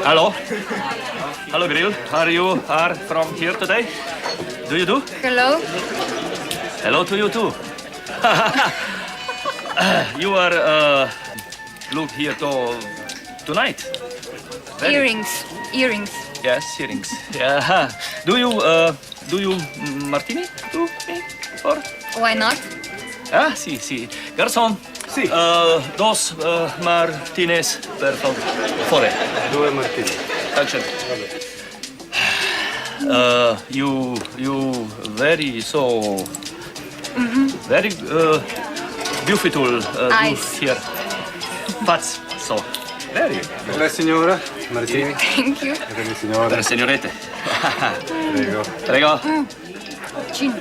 Hello. Hello, Grill. Are you from here today? Do you do? Hello. Hello to you too. You are look here tonight. Earrings. Earrings. Yes, earrings. Yeah. Do you martini too? Me? Or? Why not? Ah, sí. Garzón. Sí. Dos martines per favore. 2 martini. Dankeschön. You very so very beautiful Eyes. here. Fats so very. Per la signora, martini. Thank you. Per le signore. Per signorette. Prego. Prego. Chin.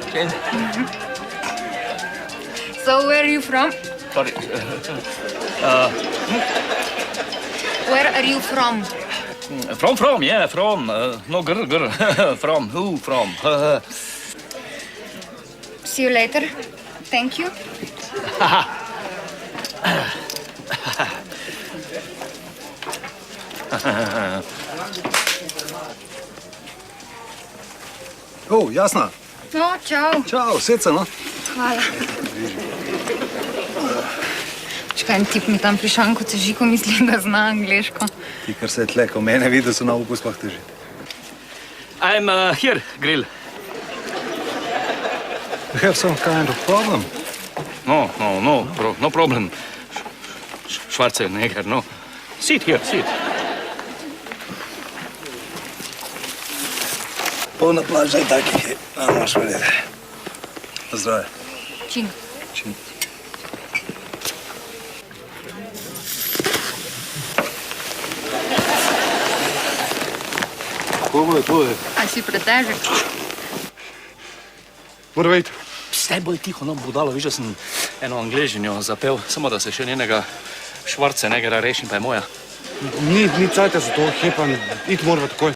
So where are you from? Sorry. Where are you from? From, yeah, from. No, girl. From, who, from? See you later. Thank you. O, Jasna. No, čau. Čau, sed se, no? Hvala. Čakaj, en tip mi tam pri šanku teži, ko misli, da zna angliško. Ti, kar se je tle, ko mene vidi, da so na upu sploh teži. I'm here, Grill. You have some kind of problem? No, bro, no problem. Schwarzenegger, no. Sit here, sit. Polna plaža je takih je. Moraš verjeti. Zdravje. Čin. Čin. Koliko je to? A si pretežek? Mora vejti. Staj bolj tiho, no, budalo, viš, da sem eno Angležinjo zapel, samo da se še njenega Schwarzeneggera rešim, pa je moja. Ni cajta za to, hepan, iti morava takoj.